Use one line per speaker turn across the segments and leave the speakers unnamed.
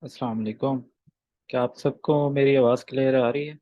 अस्सलाम वालेकुम। क्या आप सबको मेरी आवाज़ क्लियर आ रही है?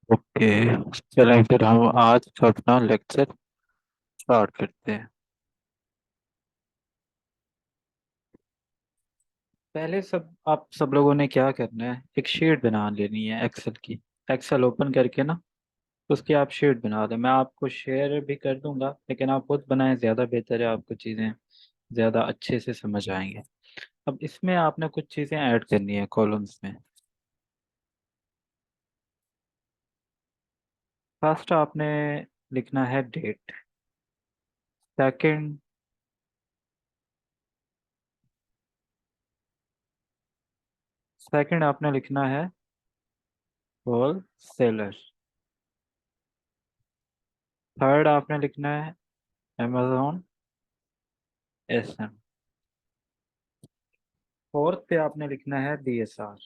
ओके, चलें फिर हम आज का अपना लेक्चर स्टार्ट करते हैं। पहले आप सब लोगों ने क्या करना है, एक शीट बना लेनी है एक्सेल की। एक्सेल ओपन करके ना, उसकी आप शीट बना दें। मैं आपको शेयर भी कर दूंगा, लेकिन आप खुद बनाएं, ज़्यादा बेहतर है, आपको चीज़ें ज़्यादा अच्छे से समझ आएंगे। अब इसमें आपने कुछ चीज़ें ऐड करनी है कॉलम्स में। फर्स्ट आपने लिखना है डेट। सेकंड सेकंड आपने लिखना है होल सेलर। थर्ड आपने लिखना है अमेजोन एसएम। फोर्थ पे आपने लिखना है डीएसआर।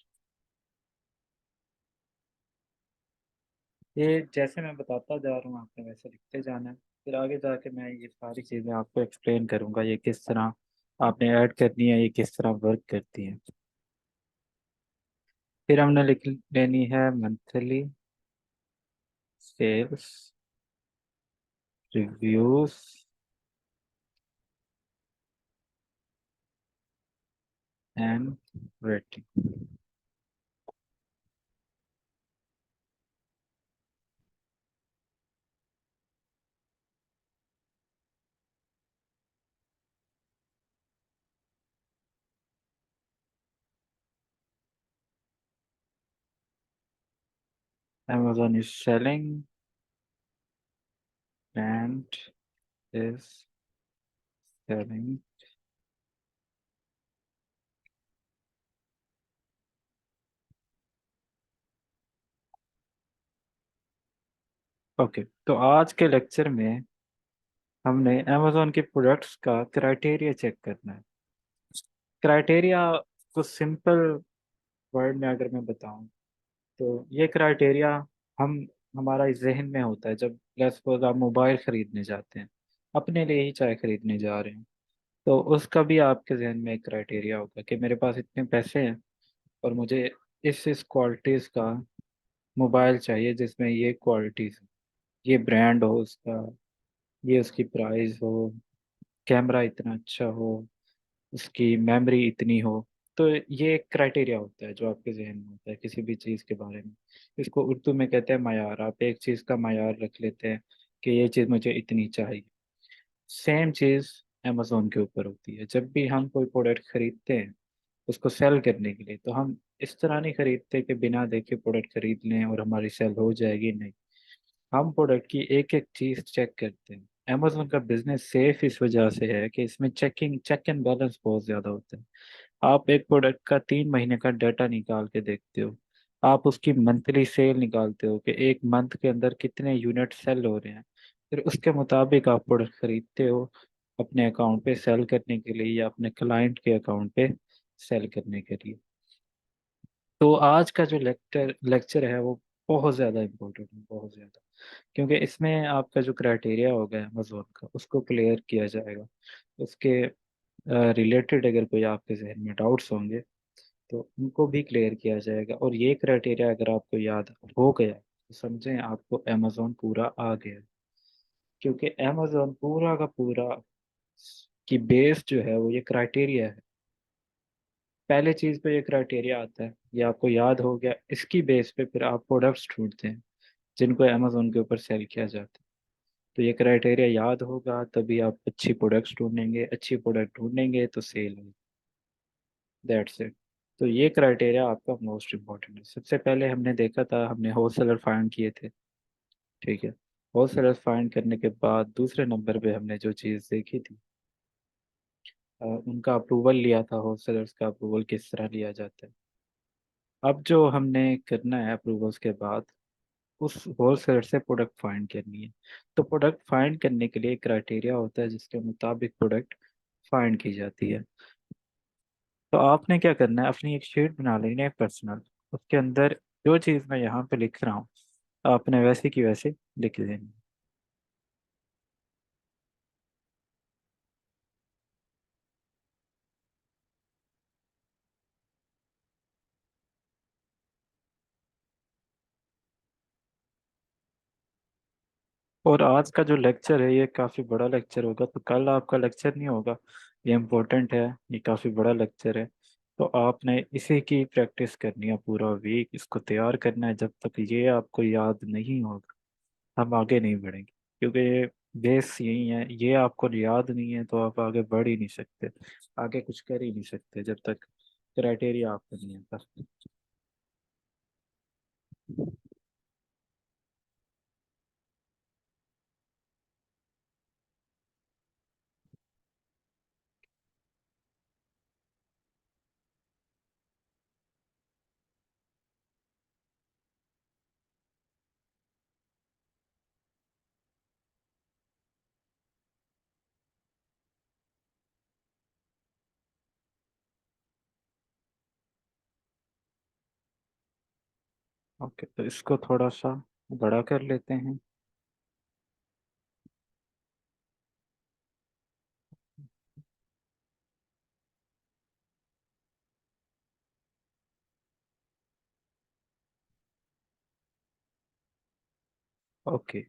ये जैसे मैं बताता जा रहा हूँ, आपने वैसे लिखते जाना है। फिर आगे जाके मैं ये सारी चीज़ें आपको एक्सप्लेन करूंगा, ये किस तरह आपने ऐड करनी है, ये किस तरह वर्क करती है। फिर हमने लिख लेनी है monthly sales reviews and rating. Amazon is selling and is selling। Okay, तो आज के लेक्चर में हमने अमेजोन के प्रोडक्ट्स का क्राइटेरिया चेक करना है। क्राइटेरिया को सिंपल वर्ड में अगर मैं बताऊं, तो ये क्राइटेरिया हम हमारा इस जहन में होता है जब लेट्स सपोज आप मोबाइल खरीदने जाते हैं, अपने लिए ही चाहे खरीदने जा रहे हैं, तो उसका भी आपके जहन में एक क्राइटेरिया होगा कि मेरे पास इतने पैसे हैं और मुझे इस क्वालिटीज़ का मोबाइल चाहिए जिसमें ये क्वालिटीज़, ये ब्रांड हो उसका, ये उसकी प्राइस हो, कैमरा इतना अच्छा हो, उसकी मेमोरी इतनी हो। तो ये एक क्राइटेरिया होता है जो आपके जहन में होता है किसी भी चीज़ के बारे में। इसको उर्दू में कहते हैं मायार। आप एक चीज़ का मायार रख लेते हैं कि ये चीज़ मुझे इतनी चाहिए। सेम चीज़ अमेजोन के ऊपर होती है। जब भी हम कोई प्रोडक्ट खरीदते हैं उसको सेल करने के लिए, तो हम इस तरह नहीं खरीदते कि बिना देखे प्रोडक्ट खरीद लें और हमारी सेल हो जाएगी, नहीं। हम प्रोडक्ट की एक एक चीज चेक करते हैं। अमेजोन का बिजनेस सेफ इस वजह से है कि इसमें चेक एंड बैलेंस बहुत ज्यादा होता है। आप एक प्रोडक्ट का 3 महीने का डाटा निकाल के देखते हो, आप उसकी मंथली सेल निकालते हो कि एक मंथ के अंदर कितने यूनिट सेल हो रहे हैं, फिर उसके मुताबिक आप प्रोडक्ट खरीदते हो अपने अकाउंट पे सेल करने के लिए या अपने क्लाइंट के अकाउंट पे सेल करने के लिए। तो आज का जो लेक्चर है वो बहुत ज़्यादा इम्पोर्टेंट है, बहुत ज़्यादा। क्योंकि इसमें आपका जो क्राइटेरिया होगा अमेजोन का, उसको क्लियर किया जाएगा। उसके रिलेटेड अगर कोई आपके जहन में डाउट्स होंगे तो उनको भी क्लियर किया जाएगा। और ये क्राइटेरिया अगर आपको याद हो गया तो समझें आपको अमेजोन पूरा आ गया। क्योंकि अमेजोन पूरा का पूरा की बेस जो है वो ये क्राइटेरिया है। पहले चीज पे ये क्राइटेरिया आता है, ये आपको याद हो गया, इसकी बेस पे फिर आप प्रोडक्ट्स ढूंढते हैं जिनको अमेजोन के ऊपर सेल किया जाता है। तो ये क्राइटेरिया याद होगा तभी आप अच्छी प्रोडक्ट्स ढूंढेंगे, अच्छी प्रोडक्ट ढूंढेंगे तो सेल होगी। That's it. तो ये क्राइटेरिया आपका मोस्ट इम्पोर्टेंट है। सबसे पहले हमने देखा था, हमने होलसेलर फाइंड किए थे, ठीक है। होलसेलर फाइंड करने के बाद दूसरे नंबर पे हमने जो चीज़ देखी थी, उनका अप्रूवल लिया था। होलसेलर्स का अप्रूवल किस तरह लिया जाता है। अब जो हमने करना है अप्रूवल्स के बाद, उस होलसेलर से प्रोडक्ट फाइंड करनी है। तो प्रोडक्ट फाइंड करने के लिए क्राइटेरिया होता है जिसके मुताबिक प्रोडक्ट फाइंड की जाती है। तो आपने क्या करना है, अपनी एक शीट बना लेनी है पर्सनल। उसके अंदर जो चीज़ मैं यहाँ पे लिख रहा हूँ आपने वैसे की वैसे लिख देनी है। और आज का जो लेक्चर है ये काफ़ी बड़ा लेक्चर होगा, तो कल आपका लेक्चर नहीं होगा। ये इम्पोर्टेंट है, ये काफ़ी बड़ा लेक्चर है। तो आपने इसी की प्रैक्टिस करनी है, पूरा वीक इसको तैयार करना है। जब तक ये आपको याद नहीं होगा हम आगे नहीं बढ़ेंगे, क्योंकि ये बेस यही है। ये आपको याद नहीं है तो आप आगे बढ़ ही नहीं सकते, आगे कुछ कर ही नहीं सकते जब तक क्राइटेरिया आपको नहीं आता। ओके, तो इसको थोड़ा सा बड़ा कर लेते हैं। ओके,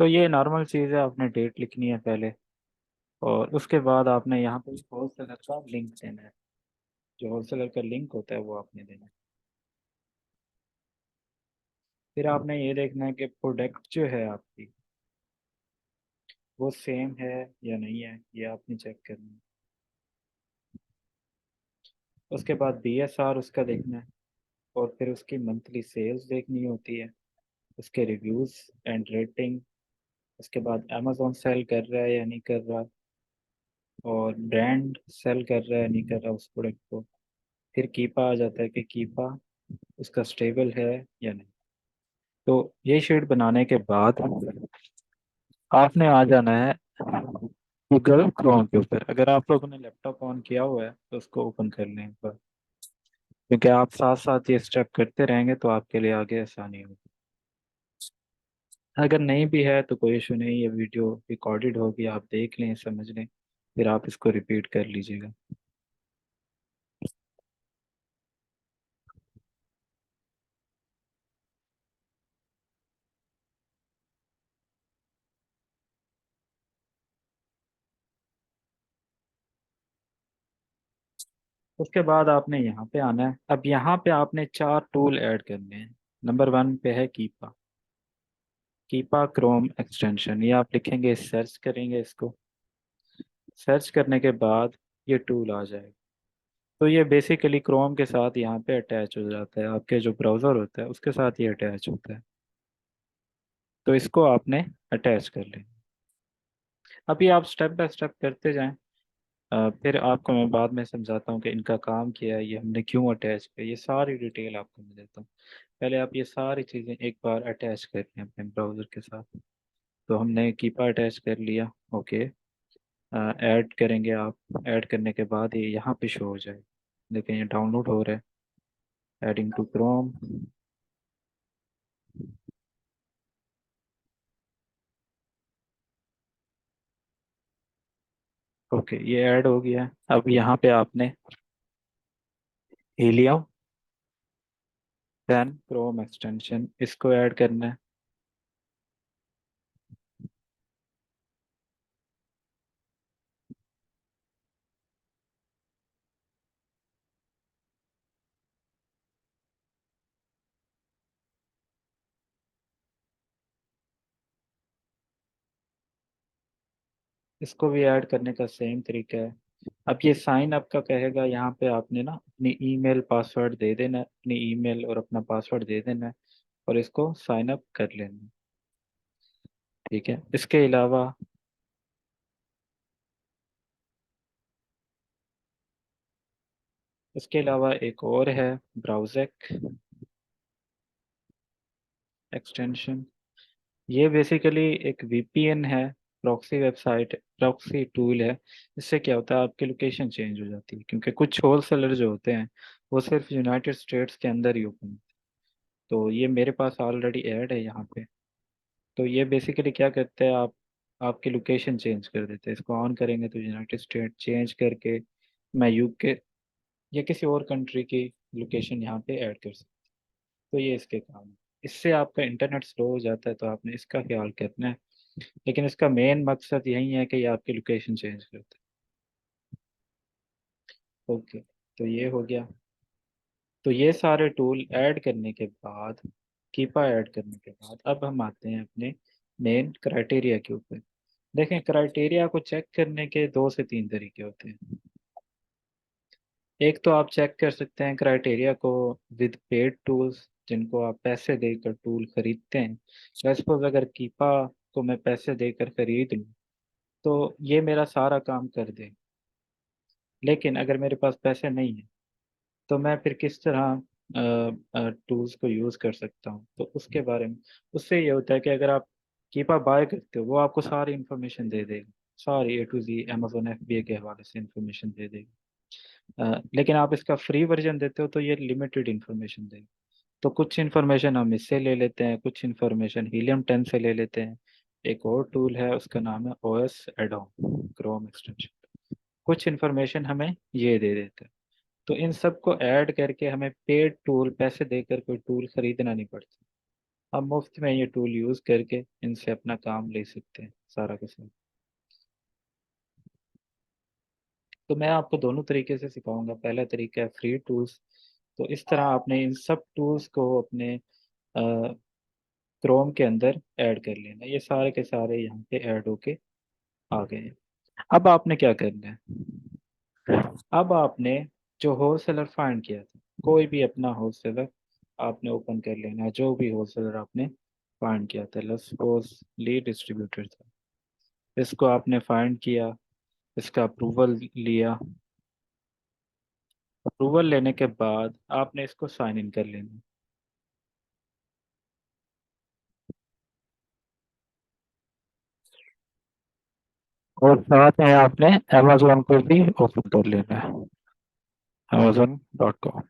तो ये नॉर्मल चीज़ है, आपने डेट लिखनी है पहले। और उसके बाद आपने यहाँ पे होलसेलर का लिंक देना है। जो होलसेलर का लिंक होता है वो आपने देना है। फिर आपने ये देखना है कि प्रोडक्ट जो है आपकी वो सेम है या नहीं है, ये आपने चेक करना है। उसके बाद बीएसआर उसका देखना है। और फिर उसकी मंथली सेल्स देखनी होती है, उसके रिव्यूज एंड रेटिंग। उसके बाद अमेजोन सेल कर रहा है या नहीं कर रहा, और ब्रांड सेल कर रहा है नहीं कर रहा उस प्रोडक्ट को। फिर कीपा आ जाता है कि कीपा उसका स्टेबल है या नहीं। तो ये शीट बनाने के बाद आपने आ जाना है गूगल क्रोम के ऊपर। अगर आप लोगों ने लैपटॉप ऑन किया हुआ है तो उसको ओपन कर लें एक बार, क्योंकि आप साथ साथ ये स्टेप करते रहेंगे तो आपके लिए आगे आसानी होगी। अगर नहीं भी है तो कोई इशू नहीं, ये वीडियो रिकॉर्डेड होगी, आप देख लें समझ लें, फिर आप इसको रिपीट कर लीजिएगा। उसके बाद आपने यहाँ पे आना है। अब यहाँ पे आपने चार टूल ऐड करने हैं। नंबर वन पे है कीपा। कीपा क्रोम एक्सटेंशन, ये आप लिखेंगे, सर्च करेंगे इसको। सर्च करने के बाद ये टूल आ जाएगा। तो ये बेसिकली क्रोम के साथ यहाँ पे अटैच हो जाता है, आपके जो ब्राउज़र होता है उसके साथ ये अटैच होता है। तो इसको आपने अटैच कर लें। अभी आप स्टेप बाय स्टेप करते जाएं। फिर आपको मैं बाद में समझाता हूँ कि इनका काम क्या है, ये हमने क्यों अटैच किया, ये सारी डिटेल आपको मैं देता हूँ। पहले आप ये सारी चीज़ें एक बार अटैच कर लें अपने ब्राउज़र के साथ। तो हमने कीपा अटैच कर लिया। ओके, ऐड करेंगे आप। ऐड करने के बाद ये यहाँ पे शो हो जाए। लेकिन ये डाउनलोड हो रहा है, एडिंग टू क्रोम। ओके, ये ऐड हो गया है। अब यहाँ पे आपने हीलियम 10 क्रोम एक्सटेंशन इसको ऐड करना है। इसको भी ऐड करने का सेम तरीका है। अब ये साइन अप का कहेगा, यहाँ पे आपने ना अपनी ईमेल पासवर्ड दे देना है, अपनी ईमेल और अपना पासवर्ड दे देना है, और इसको साइन अप कर लेना है। ठीक है, इसके अलावा इसके अलावा एक और है, ब्राउज़ेक एक्सटेंशन। ये बेसिकली एक वीपीएन है, प्रॉक्सी वेबसाइट, प्रॉक्सी टूल है। इससे क्या होता है, आपकी लोकेशन चेंज हो जाती है, क्योंकि कुछ होलसेलर जो होते हैं वो सिर्फ यूनाइटेड स्टेट्स के अंदर ही ओपन। तो ये मेरे पास ऑलरेडी ऐड है यहाँ पे। तो ये बेसिकली क्या करते हैं, आप आपकी लोकेशन चेंज कर देते हैं। इसको ऑन करेंगे तो यूनाइटेड स्टेट चेंज करके मैं यूके या किसी और कंट्री की लोकेशन यहाँ पे ऐड कर सकता हूँ। तो ये इसके काम है। इससे आपका इंटरनेट स्लो हो जाता है, तो आपने इसका ख्याल करना है। लेकिन इसका मेन मकसद यही है कि ये आपकी लोकेशन चेंज करता है। ओके, तो ये हो गया। तो ये सारे टूल ऐड करने के बाद, कीपा ऐड करने के बाद, अब हम आते हैं अपने मेन क्राइटेरिया के ऊपर। देखें, क्राइटेरिया को चेक करने के दो से तीन तरीके होते हैं। एक तो आप चेक कर सकते हैं क्राइटेरिया को विद पेड टूल्स, जिनको आप पैसे देकर टूल खरीदते हैं। सपोज अगर कीपा को मैं पैसे देकर खरीद लूँ तो ये मेरा सारा काम कर दे। लेकिन अगर मेरे पास पैसे नहीं है तो मैं फिर किस तरह टूल्स को यूज़ कर सकता हूँ, तो उसके बारे में। उससे ये होता है कि अगर आप कीपा बाय करते हो, वो आपको सारी इन्फॉर्मेशन दे देगा, सारी A to Z Amazon FBA के हवाले से इन्फॉर्मेशन दे देगा। लेकिन आप इसका फ्री वर्जन देते हो तो ये लिमिटेड इन्फॉर्मेशन देगा। तो कुछ इन्फॉर्मेशन हम इससे ले लेते हैं, कुछ इन्फॉर्मेशन हीलियम 10 से ले लेते हैं। एक और टूल है, उसका नाम है OS एडोन क्रोम एक्सटेंशन। कुछ इन्फॉर्मेशन हमें ये दे देता है। तो इन सब को ऐड करके हमें पेड टूल, पैसे देकर कोई टूल खरीदना नहीं पड़ता। हम मुफ्त में ये टूल यूज़ करके इनसे अपना काम ले सकते हैं सारा का सारा। तो मैं आपको दोनों तरीके से सिखाऊंगा। पहला तरीका है फ्री टूल्स। तो इस तरह आपने इन सब टूल्स को अपने क्रोम के अंदर ऐड कर लेना। ये सारे के सारे यहाँ पे ऐड होके आ गए हैं। अब आपने क्या करना है, अब आपने जो होलसेलर फाइंड किया था, कोई भी अपना होलसेलर आपने ओपन कर लेना है। जो भी होलसेलर आपने फाइंड किया था, लेट्स सपोज लीड डिस्ट्रीब्यूटर था, इसको आपने फाइंड किया, इसका अप्रूवल लिया। अप्रूवल लेने के बाद आपने इसको साइन इन कर लेना। और साथ में आपने अमेजोन को भी ओपन कर लेना है, amazon.com।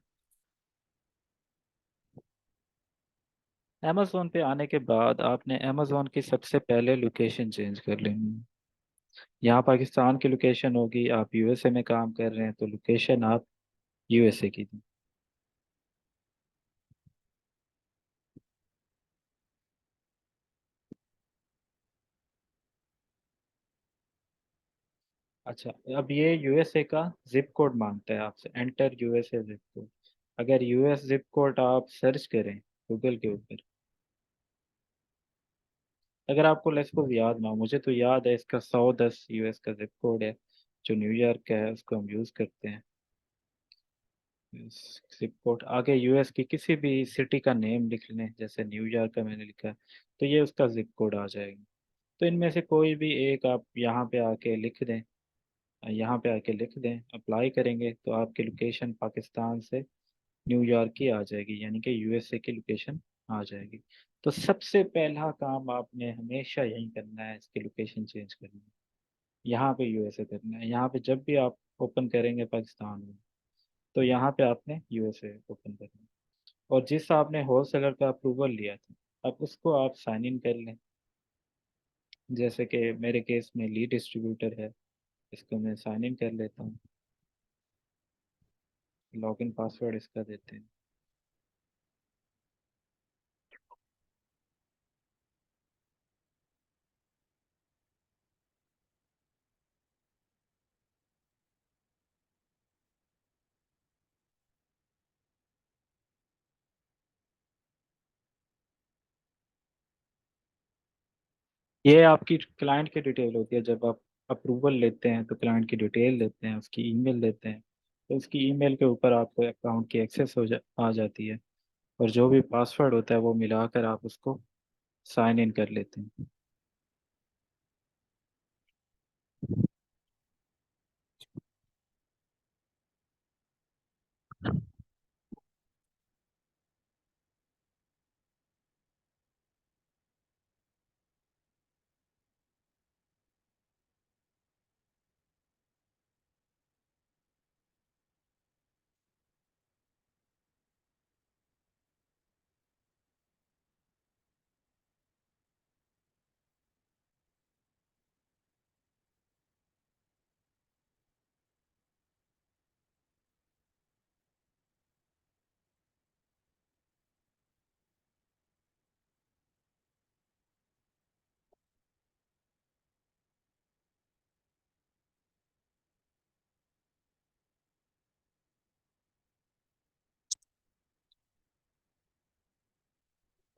अमेजोन पे आने के बाद आपने अमेजोन की सबसे पहले लोकेशन चेंज कर लेनी है। यहाँ पाकिस्तान की लोकेशन होगी, आप यूएसए में काम कर रहे हैं तो लोकेशन आप यूएसए की दी। अच्छा, अब ये यूएसए का जिप कोड मांगता है आपसे, एंटर यूएसए जिप कोड। अगर यूएस जिप कोड आप सर्च करें गूगल के ऊपर, अगर आपको लेट्स सपोज याद ना हो, मुझे तो याद है इसका 110 यूएस का जिप कोड है, जो न्यूयॉर्क का है, उसको हम यूज़ करते हैं। जिप कोड आगे यूएस की किसी भी सिटी का नेम लिख लें, जैसे न्यूयॉर्क का मैंने लिखा है, तो ये उसका जिप कोड आ जाएगा। तो इनमें से कोई भी एक आप यहाँ पे आके लिख दें, यहाँ पे आके लिख दें, अप्लाई करेंगे तो आपकी लोकेशन पाकिस्तान से न्यूयॉर्क की आ जाएगी, यानी कि यूएसए की लोकेशन आ जाएगी। तो सबसे पहला काम आपने हमेशा यही करना है, इसकी लोकेशन चेंज करनी है। यहाँ पे यूएसए करना है। यहाँ पे जब भी आप ओपन करेंगे पाकिस्तान में, तो यहाँ पे आपने यूएसए ओपन करना है। और जिस आपने होलसेलर का अप्रूवल लिया था, अब उसको आप साइन इन कर लें। जैसे कि मेरे केस में लीड डिस्ट्रीब्यूटर है, इसको मैं साइन इन कर लेता हूँ। लॉगिन पासवर्ड इसका देते हैं। ये आपकी क्लाइंट की डिटेल होती है। जब आप अप्रूवल लेते हैं तो क्लाइंट की डिटेल लेते हैं, उसकी ईमेल देते हैं। तो उसकी ईमेल के ऊपर आपको अकाउंट की एक्सेस आ जाती है। और जो भी पासवर्ड होता है वो मिलाकर आप उसको साइन इन कर लेते हैं।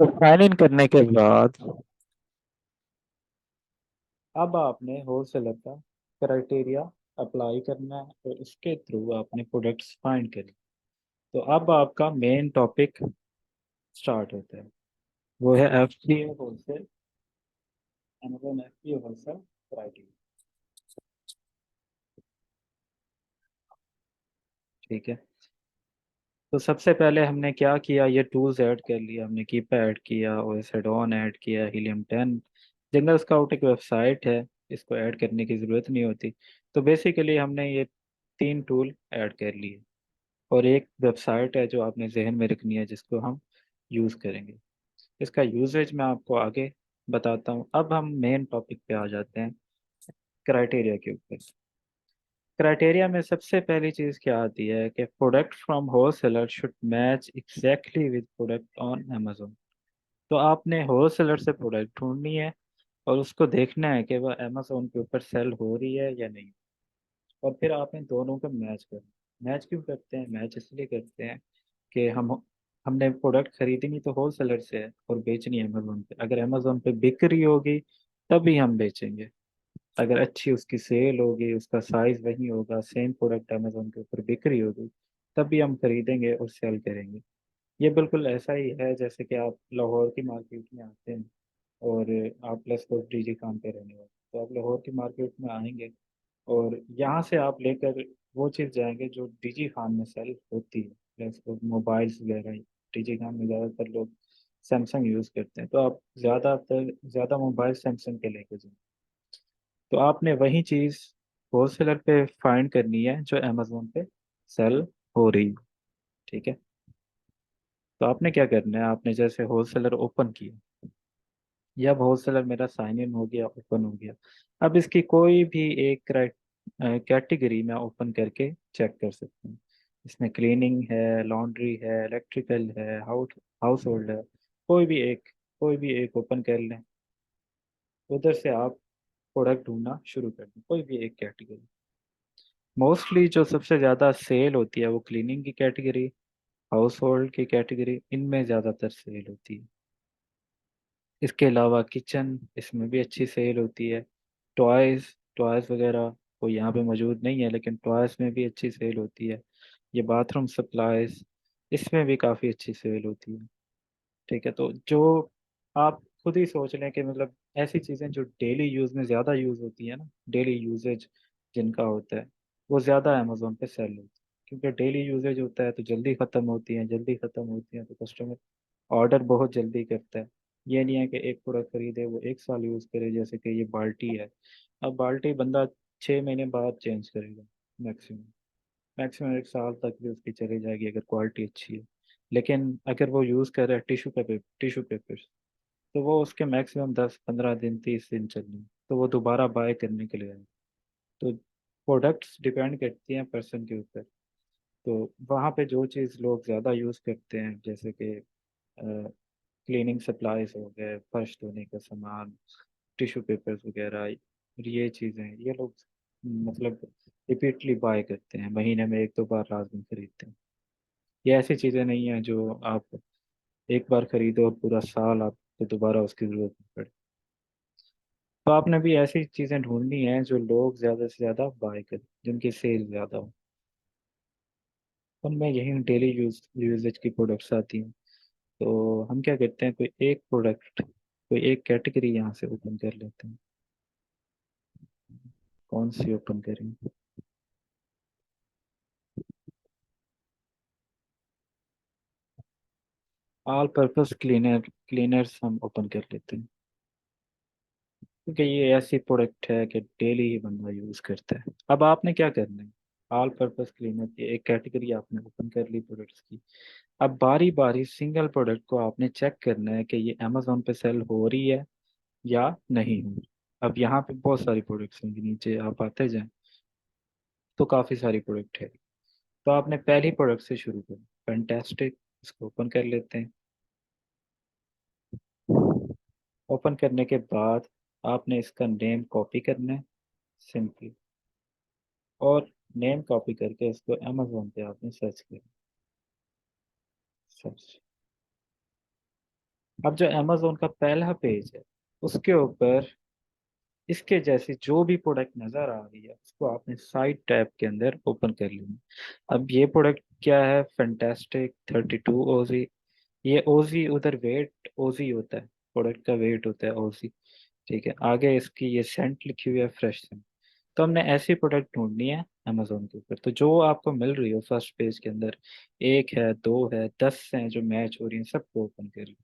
तो साइन इन करने के बाद अब आपने होलसेलर का क्राइटेरिया अप्लाई करना है और उसके थ्रू आपने प्रोडक्ट्स फाइंड करें। तो अब आपका मेन टॉपिक स्टार्ट होता है, वो है एफ सी ए होलसेल, अमेजोन एफ सी ए होलसेल क्राइटेरिया। ठीक है। तो सबसे पहले हमने क्या किया, ये टूल्स ऐड कर लिया हमने, कीपा ऐड किया, ओएस एड ऑन ऐड किया, हीलियम 10, जंगल स्काउट एक वेबसाइट है, इसको ऐड करने की ज़रूरत नहीं होती। तो बेसिकली हमने ये तीन टूल ऐड कर लिए और एक वेबसाइट है जो आपने जहन में रखनी है जिसको हम यूज़ करेंगे। इसका यूजेज मैं आपको आगे बताता हूँ। अब हम मेन टॉपिक पे आ जाते हैं, क्राइटेरिया के ऊपर। क्राइटेरिया में सबसे पहली चीज़ क्या आती है कि product from wholesaler should match exactly with product on Amazon. तो आपने होलसेलर से प्रोडक्ट ढूंढनी है और उसको देखना है कि वह अमेजोन के ऊपर सेल हो रही है या नहीं, और फिर आपने दोनों को मैच करना। मैच क्यों करते हैं? मैच इसलिए करते हैं कि हमने प्रोडक्ट खरीदनी तो होलसेलर से है और बेचनी है अमेजोन पे। अगर अमेजोन पे बिक रही होगी तभी हम बेचेंगे। अगर अच्छी उसकी सेल होगी, उसका साइज वही होगा, सेम प्रोडक्ट अमेजोन के ऊपर बिक रही होगी, तभी हम खरीदेंगे और सेल करेंगे। ये बिल्कुल ऐसा ही है जैसे कि आप लाहौर की मार्केट में आते हैं और आप प्लस को डीजी काम पे रहने वाले, तो आप लाहौर की मार्केट में आएंगे और यहाँ से आप लेकर वो चीज़ जाएंगे जो डीजी खान में सेल होती है, प्लस को मोबाइल्स वगैरह। डीजी खान में ज़्यादातर लोग सैमसंग यूज़ करते हैं, तो आप ज़्यादा मोबाइल सैमसंग के लेके जाएं। तो आपने वही चीज़ होलसेलर पे फाइंड करनी है जो अमेजोन पे सेल हो रही है। ठीक है। तो आपने क्या करना है, आपने जैसे होलसेलर ओपन किया, या अब होलसेलर मेरा साइन इन हो गया, ओपन हो गया। अब इसकी कोई भी एक कैटेगरी मैं ओपन करके चेक कर सकता हूँ। इसमें क्लीनिंग है, लॉन्ड्री है, इलेक्ट्रिकल है, हाउस होल्ड है। कोई भी एक ओपन कर लें, उधर से आप प्रोडक्ट ढूंढना शुरू कर दें, कोई भी एक कैटेगरी। मोस्टली जो सबसे ज़्यादा सेल होती है वो क्लीनिंग की कैटेगरी, हाउस होल्ड की कैटेगरी, इनमें ज़्यादातर सेल होती है। इसके अलावा किचन, इसमें भी अच्छी सेल होती है। टॉयज़ टॉयज़ वगैरह वो यहाँ पे मौजूद नहीं है, लेकिन टॉयज़ में भी अच्छी सेल होती है। ये बाथरूम सप्लाइज, इसमें भी काफ़ी अच्छी सेल होती है। ठीक है। तो जो आप खुद ही सोच लें कि मतलब ऐसी चीज़ें जो डेली यूज़ में ज़्यादा यूज़ होती है ना, डेली यूजेज जिनका होता है, वो ज़्यादा अमेजोन पे सेल होती है। क्योंकि डेली यूजेज होता है तो जल्दी ख़त्म होती हैं, जल्दी ख़त्म होती हैं तो कस्टमर ऑर्डर बहुत जल्दी करता है। ये नहीं है कि एक प्रोडक्ट खरीदे वो एक साल यूज़ करे, जैसे कि ये बाल्टी है। अब बाल्टी बंदा 6 महीने बाद चेंज करेगा मैक्सिमम। मैक्सिमम एक साल तक भी उसकी चली जाएगी अगर क्वालिटी अच्छी है। लेकिन अगर वो यूज़ कर रहा है टिश्यू पेपर, तो वो उसके मैक्सिमम 10 15 दिन 30 दिन चलने, तो वो दोबारा बाय करने के लिए आए। तो प्रोडक्ट्स डिपेंड करती हैं पर्सन के ऊपर। तो वहाँ पे जो चीज़ लोग ज़्यादा यूज़ करते हैं, जैसे कि क्लीनिंग सप्लाईज हो गए, फर्श धोने का सामान, टिश्यू पेपर्स वगैरह, ये चीज़ें ये लोग मतलब रिपीटली बाय करते हैं, महीने में 1 2 बार लाजमी खरीदते हैं। ये ऐसी चीज़ें नहीं हैं जो आप एक बार खरीदो और पूरा साल आपको दोबारा उसकी ज़रूरत नहीं पड़े। तो आपने भी ऐसी चीज़ें ढूंढनी है जो लोग ज़्यादा से ज़्यादा बाय करें, जिनकी सेल ज़्यादा हो। उनमें यही डेली यूजेज की प्रोडक्ट्स आती हैं। तो हम क्या करते हैं, कोई एक कैटेगरी यहाँ से ओपन कर लेते हैं। कौन सी ओपन करें? ऑल पर्पस क्लीनर्स हम ओपन कर लेते हैं, क्योंकि ये ऐसी प्रोडक्ट है कि डेली ही बंदा यूज़ करता है। अब आपने क्या करना है, ऑल पर्पस क्लीनर की एक कैटेगरी आपने ओपन कर ली प्रोडक्ट्स की। अब बारी बारी सिंगल प्रोडक्ट को आपने चेक करना है कि ये अमेजोन पे सेल हो रही है या नहीं हो रही। अब यहाँ पे बहुत सारी प्रोडक्ट्स होंगी, नीचे आप आते जाएं तो काफ़ी सारी प्रोडक्ट है। तो आपने पहली प्रोडक्ट से शुरू करें, फैंटास्टिक, इसको ओपन कर लेते हैं। ओपन करने के बाद आपने इसका नेम कॉपी करना है सिंपली, और नेम कॉपी करके इसको अमेजोन पे आपने सर्च किया। सर्च अब जो अमेजोन का पहला पेज है उसके ऊपर इसके जैसी जो भी प्रोडक्ट नजर आ रही है उसको आपने साइड टैब के अंदर ओपन कर लेना। अब ये प्रोडक्ट क्या है, फैंटास्टिक 32 ओजी। ये ओजी उधर वेट ओजी होता है, प्रोडक्ट का वेट होता है ओजी। ठीक है, आगे इसकी ये सेंट लिखी हुई है, फ्रेश सेंट। तो हमने ऐसी प्रोडक्ट ढूंढनी है अमेजोन के ऊपर, तो जो आपको मिल रही हो फर्स्ट पेज के अंदर, एक है, दो है, 10 हैं जो मैच हो रही हैं, सबको ओपन कर लो।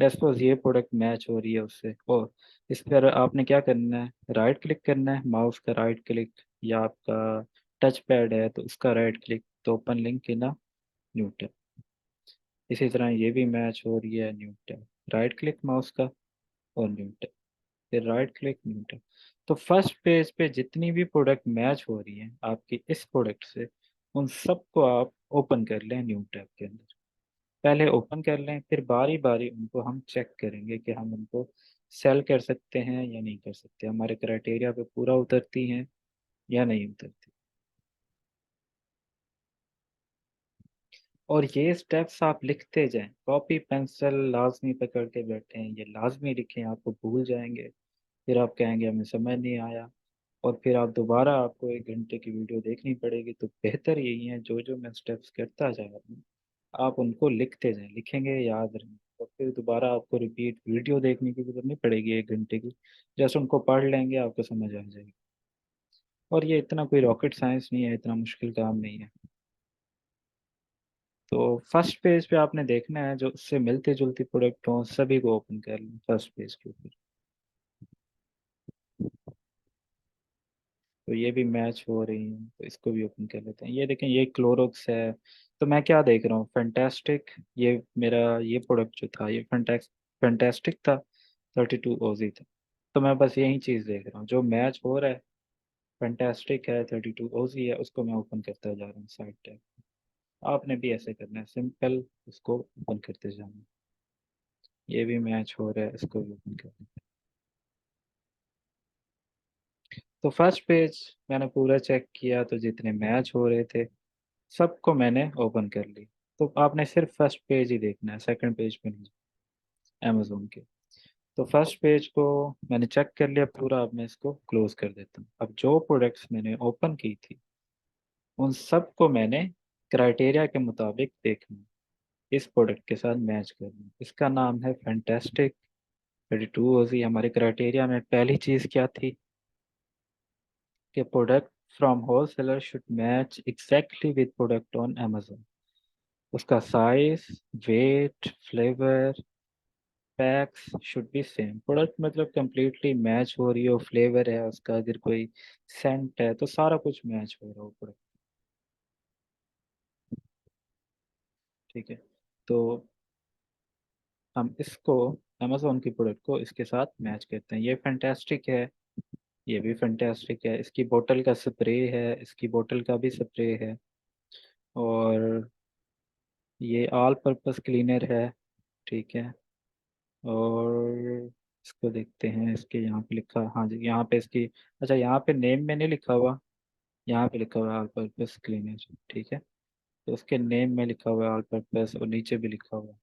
सपोज ये प्रोडक्ट मैच हो रही है उससे, और इस पर आपने क्या करना है, राइट क्लिक करना है, माउस का राइट क्लिक, या आपका टच पैड है तो उसका राइट क्लिक, तो open link in new tab. इसी तरह ये भी मैच हो रही है, new tab, right click mouse का और न्यू टैब, फिर राइट क्लिक न्यू टैब। तो फर्स्ट पेज पे जितनी भी प्रोडक्ट मैच हो रही हैं आपकी इस प्रोडक्ट से, उन सबको आप ओपन कर लें न्यू टैब के अंदर। पहले ओपन कर लें, फिर बारी बारी उनको हम चेक करेंगे कि हम उनको सेल कर सकते हैं या नहीं कर सकते, हमारे क्राइटेरिया पे पूरा उतरती हैं या नहीं उतरती। और ये स्टेप्स आप लिखते जाएं, कॉपी पेंसिल लाजमी पकड़ के बैठे हैं, ये लाजमी लिखें, आपको भूल जाएंगे, फिर आप कहेंगे हमें समझ नहीं आया, और फिर आप दोबारा आपको 1 घंटे की वीडियो देखनी पड़ेगी। तो बेहतर यही है, जो जो मैं स्टेप्स करता जा रहा हूँ आप उनको लिखते जाएं, लिखेंगे याद रहेंगे, तो फिर दोबारा आपको रिपीट वीडियो देखने की जरूरत नहीं पड़ेगी 1 घंटे की। जैसे उनको पढ़ लेंगे आपको समझ आ जाएगी। और ये इतना कोई रॉकेट साइंस नहीं है, इतना मुश्किल काम नहीं है। तो फर्स्ट पेज पे आपने देखना है जो उससे मिलती जुलती प्रोडक्ट हो सभी को ओपन कर लें फर्स्ट पेज के ऊपर। तो ये भी मैच हो रही है, तो इसको भी ओपन कर लेते हैं। ये देखें, ये क्लोरोक्स है। तो मैं क्या देख रहा हूँ, फैंटास्टिक। ये मेरा ये प्रोडक्ट जो था ये फैंटास्टिक था, 32 ओजी था। तो मैं बस यही चीज़ देख रहा हूँ जो मैच हो रहा है, फैंटास्टिक है, 32 ओजी है, उसको मैं ओपन करता जा रहा हूँ साइड टैब। आपने भी ऐसे करना है, सिंपल उसको ओपन करते जाना है। ये भी मैच हो रहा है, इसको भी ओपन करना है। तो फर्स्ट पेज मैंने पूरा चेक किया, तो जितने मैच हो रहे थे सबको मैंने ओपन कर ली। तो आपने सिर्फ फर्स्ट पेज ही देखना है, सेकंड पेज पे नहीं, अमेजोन के। तो फर्स्ट पेज को मैंने चेक कर लिया पूरा, अब मैं इसको क्लोज कर देता हूँ। अब जो प्रोडक्ट्स मैंने ओपन की थी उन सबको मैंने क्राइटेरिया के मुताबिक देखना है, इस प्रोडक्ट के साथ मैच करना है। इसका नाम है फैंटास्टिक 32 ओजी। हमारे क्राइटेरिया में पहली चीज़ क्या थी कि product from wholesaler should match exactly with product on Amazon. उसका size, weight, flavour, packs should be same. Product मतलब कंप्लीटली मैच हो रही हो, फ्लेवर है उसका, अगर कोई सेंट है तो सारा कुछ मैच हो रहा हो प्रोडक्ट। ठीक है, तो हम इसको अमेजोन की प्रोडक्ट को इसके साथ मैच करते हैं। ये फैंटास्टिक है, ये भी फैंटास्टिक है, इसकी बोतल का स्प्रे है, इसकी बोतल का भी स्प्रे है, और ये ऑल पर्पस क्लीनर है। ठीक है, और इसको देखते हैं, इसके यहाँ पे लिखा, हाँ जी यहाँ पे इसकी, अच्छा यहाँ पे नेम में नहीं लिखा हुआ, यहाँ पे लिखा हुआ है ऑल पर्पस क्लीनर। ठीक है, तो उसके नेम में लिखा हुआ है ऑल पर्पस, और नीचे भी लिखा हुआ है।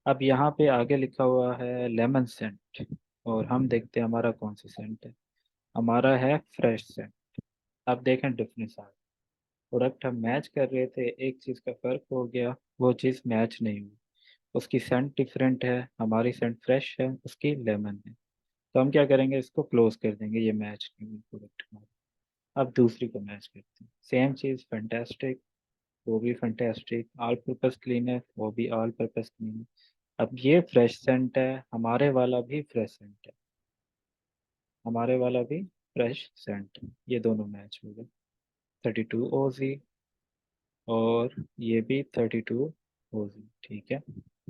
अब यहाँ पे आगे लिखा हुआ है लेमन सेंट, और हम देखते हैं हमारा कौन सा सेंट है। हमारा है फ्रेश सेंट। अब देखें डिफरेंस आ, प्रोडक्ट हम मैच कर रहे थे, एक चीज़ का फर्क हो गया, वो चीज़ मैच नहीं हुई। उसकी सेंट डिफरेंट है, हमारी सेंट फ्रेश है, उसकी लेमन है। तो हम क्या करेंगे, इसको क्लोज कर देंगे, ये मैच नहीं हुई प्रोडक्ट हमारी। अब दूसरी को मैच करते हैं, सेम चीज़ फैंटास्टिक, वो भी फैंटास्टिक, ऑल पर्पस क्लीनर, वो भी ऑल पर्पस क्लीनर। अब ये फ्रेश सेंट है, हमारे वाला भी फ्रेश सेंट है, हमारे वाला भी फ्रेश सेंट है, ये दोनों मैच हो गए, 32 ओजी, और ये भी 32 ओजी। ठीक है,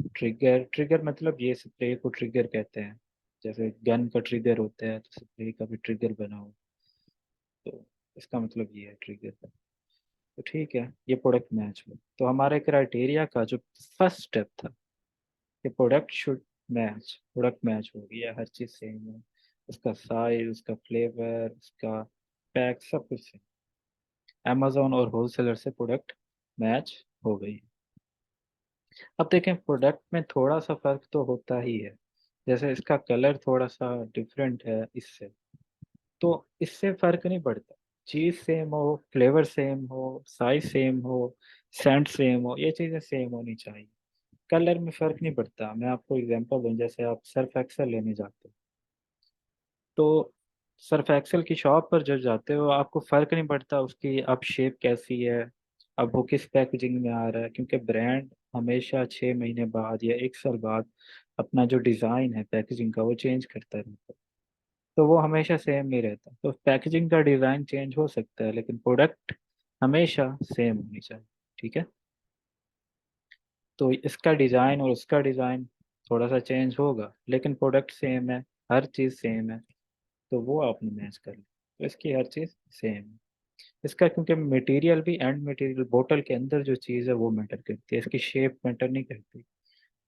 ट्रिगर, ट्रिगर मतलब ये स्प्रे को ट्रिगर कहते हैं, जैसे गन का ट्रिगर होता है तो स्प्रे का भी ट्रिगर बना हो, तो इसका मतलब ये है ट्रिगर का। तो ठीक है, ये प्रोडक्ट मैच हो, तो हमारे क्राइटेरिया का जो फर्स्ट स्टेप था कि product should match, product match हो गया, हर चीज़ सेम है, उसका साइज, उसका फ्लेवर, उसका पैक, सब कुछ सेम। अमेजोन और होलसेलर से प्रोडक्ट मैच हो गई। अब देखें प्रोडक्ट में थोड़ा सा फर्क तो होता ही है, जैसे इसका कलर थोड़ा सा डिफरेंट है इससे, तो इससे फर्क नहीं पड़ता। चीज सेम हो, फ्लेवर सेम हो, साइज सेम हो, सेंट सेम हो, ये चीजें सेम होनी चाहिए। कलर में फर्क नहीं पड़ता। मैं आपको एग्जांपल दूं, जैसे आप सर्फ एक्सेल लेने जाते हो, तो सर्फ एक्सेल की शॉप पर जब जाते हो आपको फर्क नहीं पड़ता उसकी अब शेप कैसी है, अब वो किस पैकेजिंग में आ रहा है, क्योंकि ब्रांड हमेशा 6 महीने बाद या 1 साल बाद अपना जो डिज़ाइन है पैकेजिंग का वो चेंज करता रहता है। तो वो हमेशा सेम नहीं रहता। तो पैकेजिंग का डिज़ाइन चेंज हो सकता है लेकिन प्रोडक्ट हमेशा सेम होनी चाहिए। ठीक है। तो इसका डिज़ाइन और उसका डिज़ाइन थोड़ा सा चेंज होगा लेकिन प्रोडक्ट सेम है, हर चीज़ सेम है, तो वो आपने मैच कर लिया। तो इसकी हर चीज़ सेम है। इसका क्योंकि मटेरियल भी एंड मटेरियल, बोतल के अंदर जो चीज़ है वो मैटर करती है, इसकी शेप मैटर नहीं करती।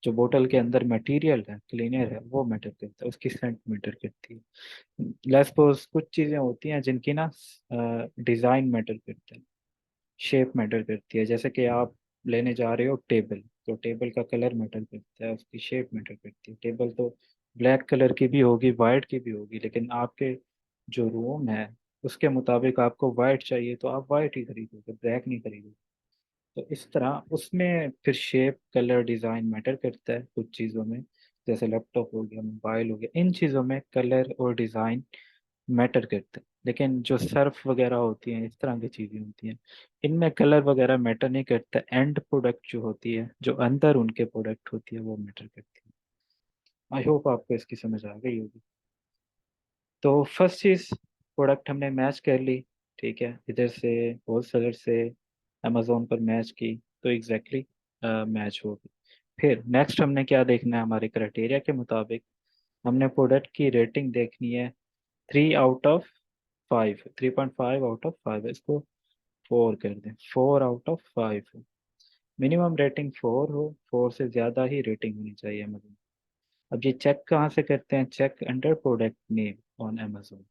जो बोतल के अंदर मटेरियल है, क्लीनर है, वो मैटर करता है, उसकी सेंट मैटर करती है। लेट्स सपोज कुछ चीज़ें होती हैं जिनकी ना डिज़ाइन मैटर करता है, शेप मैटर करती है। जैसे कि आप लेने जा रहे हो टेबल, तो टेबल का कलर मैटर करता है, उसकी शेप मैटर करती है। टेबल तो ब्लैक कलर की भी होगी, वाइट की भी होगी, लेकिन आपके जो रूम है उसके मुताबिक आपको वाइट चाहिए तो आप वाइट ही खरीदोगे, ब्लैक नहीं खरीदोगे। तो इस तरह उसमें फिर शेप कलर डिज़ाइन मैटर करता है कुछ चीज़ों में। जैसे लैपटॉप हो गया, मोबाइल हो गया, इन चीज़ों में कलर और डिज़ाइन मैटर करते हैं। लेकिन जो सर्फ वगैरह होती हैं, इस तरह की चीज़ें होती हैं, इनमें कलर वगैरह मैटर नहीं करता। एंड प्रोडक्ट जो होती है, जो अंदर उनके प्रोडक्ट होती है, वो मैटर करती है। आई होप आपको इसकी समझ आ गई होगी। तो फर्स्ट चीज़, प्रोडक्ट हमने मैच कर ली। ठीक है, इधर से होल सेलर से अमेजोन पर मैच की, तो एग्जैक्टली मैच हो गई। फिर नेक्स्ट हमने क्या देखना है, हमारे क्राइटेरिया के मुताबिक हमने प्रोडक्ट की रेटिंग देखनी है। 3 आउट ऑफ 5, 3.5 आउट ऑफ 5, इसको 4 कर दें, 4 आउट ऑफ 5। मिनिमम रेटिंग 4 हो, 4 से ज़्यादा ही रेटिंग होनी चाहिए अमेजोन। अब ये चेक कहाँ से करते हैं? Check under product name on Amazon.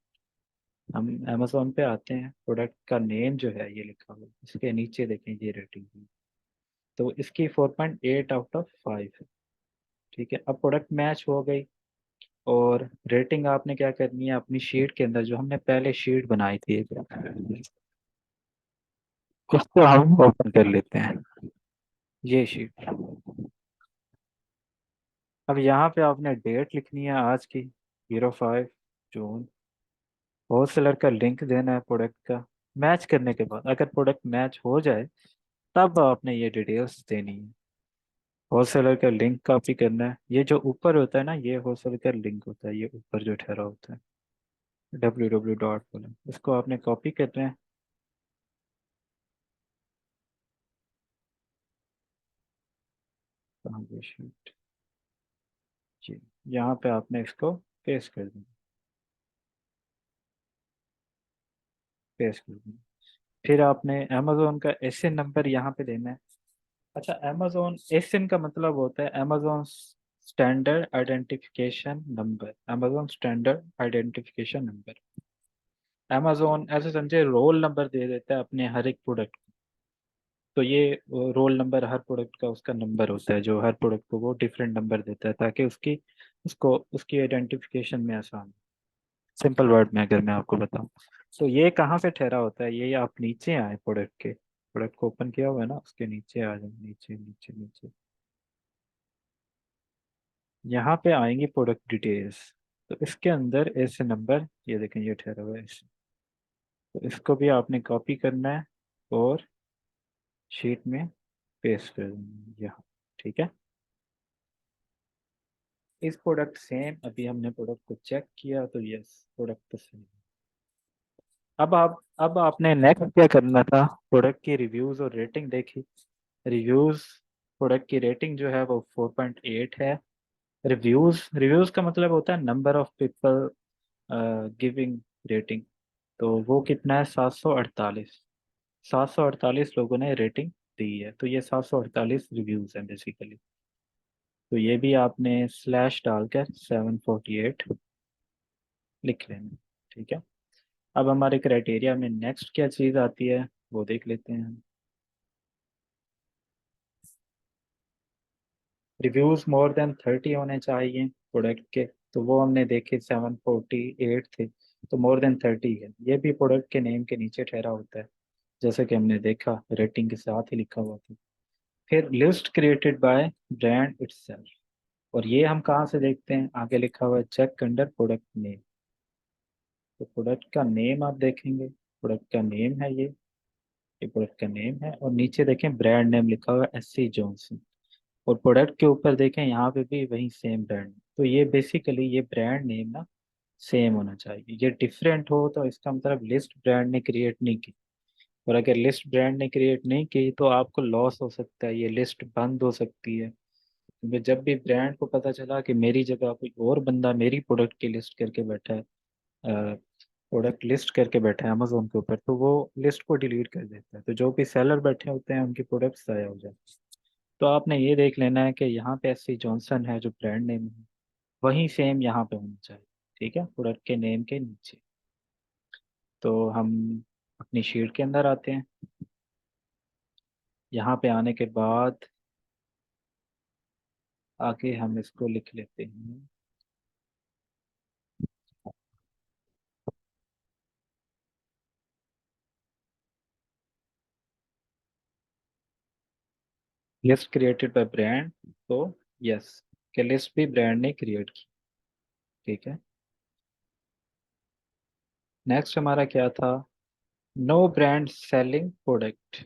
हम अमेजोन पे आते हैं, प्रोडक्ट का नेम जो है ये लिखा हुआ है, इसके नीचे देखें ये रेटिंग है, तो इसकी 4.8 आउट ऑफ 5 है। ठीक है, अब प्रोडक्ट मैच हो गई और रेटिंग आपने क्या करनी है अपनी शीट के अंदर, जो हमने पहले शीट बनाई थी उसको हम ओपन कर लेते हैं, ये शीट। अब यहाँ पे आपने डेट लिखनी है आज की, 05 जून। होलसेलर का लिंक देना है प्रोडक्ट का। मैच करने के बाद अगर प्रोडक्ट मैच हो जाए तब आपने ये डिटेल्स देनी है। होलसेलर का लिंक कॉपी करना है, ये जो ऊपर होता है ना, ये होलसेलर का लिंक होता है, ये ऊपर जो ठहरा होता है www बोला, इसको आपने कॉपी करना है। कहाँ गई sheet? जी, यहाँ पे आपने इसको पेस्ट कर देना, पेस्ट कर देना। फिर आपने अमेजोन का एसएन नंबर यहाँ पे देना है। अच्छा, अमेजोन एसएन का मतलब होता है Amazon standard identification number, Amazon standard identification number. Amazon ऐसे समझे रोल नंबर दे देता है अपने हर एक प्रोडक्ट। तो ये रोल नंबर हर प्रोडक्ट का उसका नंबर होता है, जो हर प्रोडक्ट को वो डिफरेंट नंबर देता है ताकि उसकी उसको उसकी आइडेंटिफिकेशन में आसान। सिंपल वर्ड में अगर मैं आपको बताऊं, तो ये कहाँ पे ठहरा होता है, ये आप नीचे आए प्रोडक्ट के, प्रोडक्ट को ओपन किया हुआ है ना, उसके नीचे आ जाए, नीचे नीचे नीचे, यहाँ पे आएंगी प्रोडक्ट डिटेल्स। तो इसके अंदर ऐसे नंबर ये देखें, ये ठहरा हुआ है ऐसे। तो इसको भी आपने कॉपी करना है और शीट में पेस्ट कर देना है यहाँ। ठीक है, इस प्रोडक्ट सेम, अभी हमने प्रोडक्ट को चेक किया तो यस प्रोडक्ट तो सेम। अब आपने नेक्स्ट क्या करना था, प्रोडक्ट की रिव्यूज और रेटिंग देखी। रिव्यूज, प्रोडक्ट की रेटिंग जो है वो 4.8 है। रिव्यूज, रिव्यूज का मतलब होता है number of people giving rating. तो वो कितना है? 748। 748 लोगों ने रेटिंग दी है, तो ये 748 रिव्यूज हैं बेसिकली। तो ये भी आपने स्लैश डालकर 748 लिख लेना। ठीक है, अब हमारे क्राइटेरिया में नेक्स्ट क्या चीज़ आती है वो देख लेते हैं हम। रिव्यूज मोर देन 30 होने चाहिए प्रोडक्ट के। तो वो हमने देखे 748 थे। तो मोर देन 30 है, ये भी प्रोडक्ट के नेम के नीचे ठहरा होता है, जैसे कि हमने देखा रेटिंग के साथ ही लिखा हुआ था। फिर list created by brand itself. और ये हम कहाँ से देखते हैं, आगे लिखा हुआ है चेक अंडर प्रोडक्ट नेम। तो प्रोडक्ट का नेम आप देखेंगे, प्रोडक्ट का नेम है ये प्रोडक्ट का नेम है, और नीचे देखें ब्रांड नेम लिखा हुआ है SC जॉनसन। और प्रोडक्ट के ऊपर देखें यहाँ पे भी वही सेम ब्रांड। तो ये बेसिकली ये ब्रांड नेम ना सेम होना चाहिए। ये डिफरेंट हो तो इसका मतलब लिस्ट ब्रांड ने क्रिएट नहीं की। और अगर लिस्ट ब्रांड ने क्रिएट नहीं की तो आपको लॉस हो सकता है, ये लिस्ट बंद हो सकती है। क्योंकि जब भी ब्रांड को पता चला कि मेरी जगह कोई और बंदा मेरी प्रोडक्ट की लिस्ट करके बैठा है, प्रोडक्ट लिस्ट करके बैठा है अमेजोन के ऊपर, तो वो लिस्ट को डिलीट कर देता है। तो जो भी सेलर बैठे होते हैं उनकी प्रोडक्ट्स ज़ाया हो जाती है। तो आपने ये देख लेना है कि यहाँ पे SC जॉनसन है जो ब्रांड नेम है, वही सेम यहाँ पे होना चाहिए। ठीक है, प्रोडक्ट के नेम के नीचे। तो हम अपनी शीट के अंदर आते हैं। यहाँ पे आने के बाद आगे हम इसको लिख लेते हैं। List created by brand. तो यस, कि लिस्ट भी ब्रांड ने क्रिएट की। ठीक है, नेक्स्ट हमारा क्या था, नो ब्रांड सेलिंग प्रोडक्ट।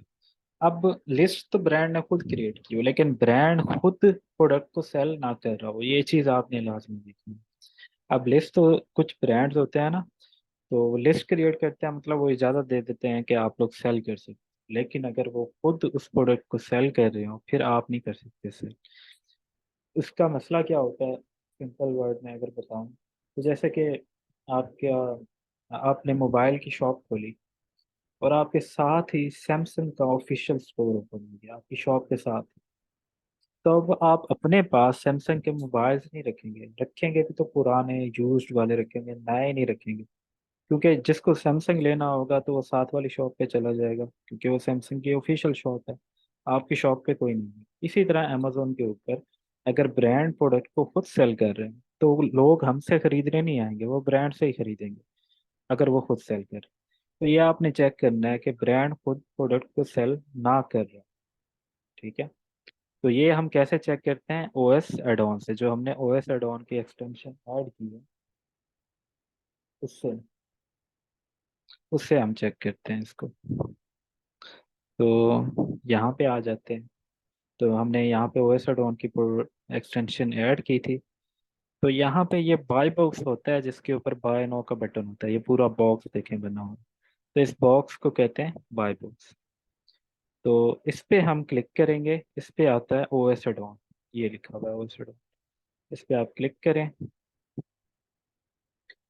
अब लिस्ट तो ब्रांड ने खुद क्रिएट की हो, लेकिन ब्रांड खुद प्रोडक्ट को सेल ना कर रहा हो, ये चीज़ आपने लाजमी देखनी है। अब लिस्ट तो कुछ ब्रांड्स होते हैं ना, तो लिस्ट क्रिएट करते हैं मतलब वो इजाज़त दे देते हैं कि आप लोग सेल कर सकते। लेकिन अगर वो खुद उस प्रोडक्ट को सेल कर रहे हो फिर आप नहीं कर सकते सेल। उसका मसला क्या होता है, सिंपल वर्ड में अगर बताऊं तो जैसे कि आपने मोबाइल की शॉप खोली और आपके साथ ही सैमसंग का ऑफिशियल स्टोर ओपन हो गया आपकी शॉप के साथ। तो अब आप अपने पास सैमसंग के मोबाइल्स नहीं रखेंगे, रखेंगे भी तो पुराने यूज्ड वाले रखेंगे, नए नहीं रखेंगे। क्योंकि जिसको सैमसंग लेना होगा तो वो साथ वाली शॉप पे चला जाएगा, क्योंकि वो सैमसंग की ऑफिशियल शॉप है। आपकी शॉप पे कोई नहीं है। इसी तरह अमेजोन के ऊपर अगर ब्रांड प्रोडक्ट को खुद सेल कर रहे हैं तो लोग हमसे खरीदने नहीं आएंगे, वो ब्रांड से ही खरीदेंगे अगर वो खुद सेल कर। तो ये आपने चेक करना है कि ब्रांड खुद प्रोडक्ट को सेल ना कर रहा। ठीक है, तो ये हम कैसे चेक करते हैं, OS एडॉन से, जो हमने OS एडॉन की एक्सटेंशन ऐड की है उससे उससे हम चेक करते हैं इसको। तो यहाँ पे आ जाते हैं। तो हमने यहाँ पे OS एडॉन की एक्सटेंशन ऐड की थी। तो यहाँ पे ये बाय बॉक्स होता है जिसके ऊपर बाय नो का बटन होता है, ये पूरा बॉक्स देखें बना हुआ। तो इस बॉक्स को कहते हैं बाय बॉक्स। तो इस पे हम क्लिक करेंगे, इस पे आता है OS एडॉन, ये लिखा हुआ है OS एडॉन। इस पे आप क्लिक करें।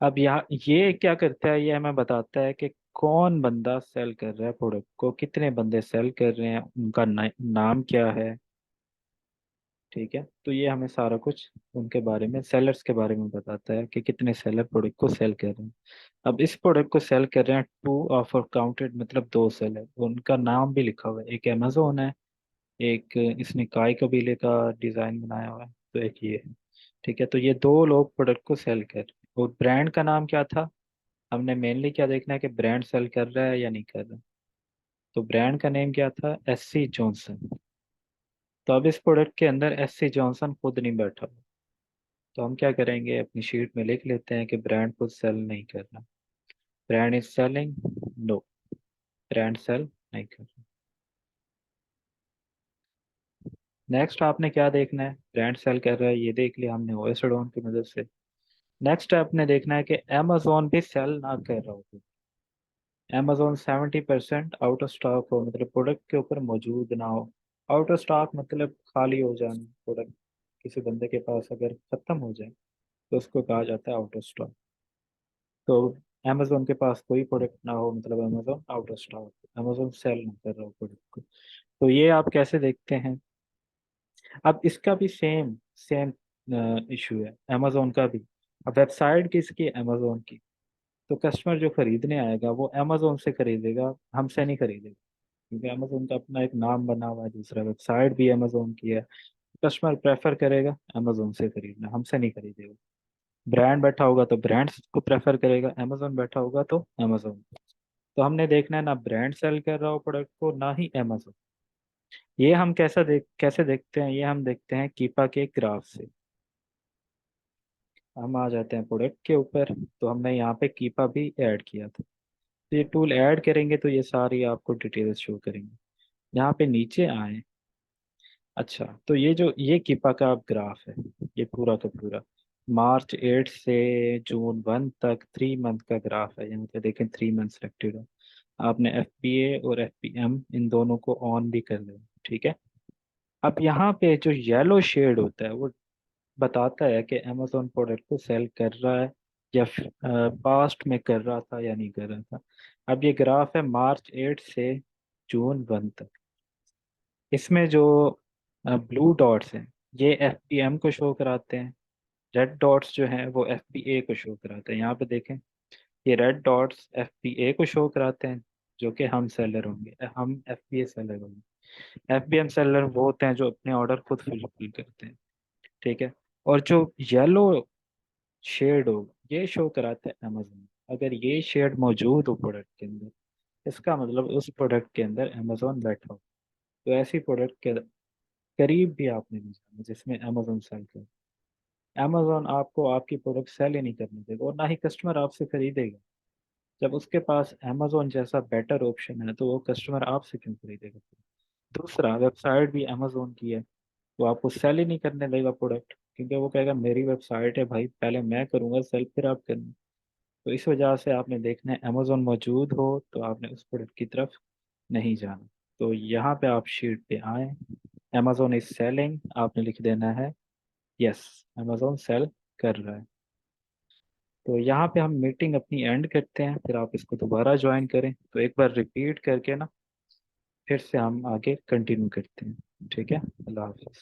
अब यहाँ ये क्या करता है, ये हमें बताता है कि कौन बंदा सेल कर रहा है प्रोडक्ट को, कितने बंदे सेल कर रहे हैं, उनका नाम क्या है। ठीक है, तो ये हमें सारा कुछ उनके बारे में, सेलर्स के बारे में बताता है कि कितने सेलर प्रोडक्ट को सेल कर रहे हैं। अब इस प्रोडक्ट को सेल कर रहे हैं टू ऑफर काउंटेड, मतलब दो सेलर, उनका नाम भी लिखा हुआ है, एक अमेजोन है, एक इसने काय कबीले का डिजाइन बनाया हुआ है, तो एक ये है। ठीक है, तो ये दो लोग प्रोडक्ट को सेल कर रहे हैं। और ब्रांड का नाम क्या था, हमने मेनली क्या देखना है कि ब्रांड सेल कर रहा है या नहीं कर रहा। तो ब्रांड का नेम क्या था, SC जॉनसन। तो अब इस प्रोडक्ट के अंदर SC जॉनसन खुद नहीं बैठा हुआ। तो हम क्या करेंगे, अपनी शीट में लिख लेते हैं कि ब्रांड खुद सेल नहीं कर रहा। Brand is selling, no, brand sell नहीं कर रहा। नेक्स्ट आपने क्या देखना है, ब्रांड सेल कर रहा है ये देख लिया हमने OS एडॉन की मदद से। नेक्स्ट आपने देखना है कि अमेजोन भी सेल ना कर रहा हो। अमेजोन 70% आउट ऑफ स्टॉक हो, मतलब प्रोडक्ट के ऊपर मौजूद ना हो। आउट ऑफ स्टॉक मतलब खाली हो जाना, प्रोडक्ट किसी बंदे के पास अगर खत्म हो जाए तो उसको कहा जाता है आउट ऑफ स्टॉक। तो अमेजोन के पास कोई प्रोडक्ट ना हो मतलब Amazon out of stock, Amazon sell ना कर रहा हो प्रोडक्ट को। तो ये आप कैसे देखते हैं। अब इसका भी सेम सेम इशू है अमेजोन का भी। अब वेबसाइट किसकी, अमेजोन की। तो कस्टमर जो खरीदने आएगा वो अमेजोन से खरीदेगा, हमसे नहीं खरीदेगा। क्योंकि अमेजोन का अपना एक नाम बना हुआ है, दूसरा वेबसाइट भी अमेजोन की है। कस्टमर प्रेफर करेगा अमेजोन से खरीदना, हमसे नहीं खरीदेगा। ब्रांड बैठा होगा तो ब्रांड्स को प्रेफर करेगा, अमेजोन बैठा होगा तो अमेजोन। तो हमने देखना है ना ब्रांड सेल कर रहा हो प्रोडक्ट को, ना ही अमेजोन। ये हम कैसे देखते हैं, ये हम देखते हैं कीपा के ग्राफ से। हम आ जाते हैं प्रोडक्ट के ऊपर, तो हमने यहाँ पे कीपा भी ऐड किया था। तो ये टूल ऐड करेंगे तो ये सारी आपको डिटेल्स शो करेंगे। यहाँ पे नीचे आए। अच्छा, तो ये कीपा का ग्राफ है, ये पूरा का पूरा मार्च 8 से जून 1 तक 3 मंथ का ग्राफ है। यहाँ पे देखें 3 मंथ सिलेक्टेड है। आपने एफ और एफ इन दोनों को ऑन भी कर देना, ठीक है। अब यहाँ पे जो येलो शेड होता है वो बताता है कि अमेजोन प्रोडक्ट को सेल कर रहा है या पास्ट में कर रहा था या नहीं कर रहा था। अब ये ग्राफ है मार्च 8 से जून 1 तक। इसमें जो ब्लू डॉट्स हैं ये एफ को शो कराते हैं। रेड डॉट्स जो हैं वो एफ को शो कराते हैं। यहाँ पे देखें, ये रेड डॉट्स एफ को शो कराते हैं, जो कि हम सेलर होंगे, हम एफ सेलर होंगे। एफ सेलर वो होते हैं जो अपने ऑर्डर खुद फुलफिल करते हैं, ठीक है। और जो येलो शेड हो ये शो कराता है अमेजोन। अगर ये शेड मौजूद हो प्रोडक्ट के अंदर, इसका मतलब उस प्रोडक्ट के अंदर अमेजोन बैठा हो। तो ऐसी प्रोडक्ट के करीब भी आपने नहीं जाना जिसमें अमेजोन सेल कर। अमेजोन आपको आपकी प्रोडक्ट सेल ही नहीं करने देगा और ना ही कस्टमर आपसे खरीदेगा। जब उसके पास अमेजोन जैसा बेटर ऑप्शन है तो वो कस्टमर आपसे क्यों खरीदेगा। दूसरा, वेबसाइट भी अमेजोन की है, तो आपको सेल ही नहीं करने देगा प्रोडक्ट, क्योंकि वो कहेगा मेरी वेबसाइट है भाई, पहले मैं करूंगा सेल फिर आप करना। तो इस वजह से आपने देखना है अमेजोन मौजूद हो तो आपने उस प्रोडक्ट की तरफ नहीं जाना। तो यहाँ पे आप शीट पे आए, अमेजोन इज सेलिंग, आपने लिख देना है यस, अमेजोन सेल कर रहा है। तो यहाँ पे हम मीटिंग अपनी एंड करते हैं, फिर आप इसको दोबारा ज्वाइन करें, तो एक बार रिपीट करके ना फिर से हम आगे कंटिन्यू करते हैं, ठीक है। अल्लाह हाफिज़।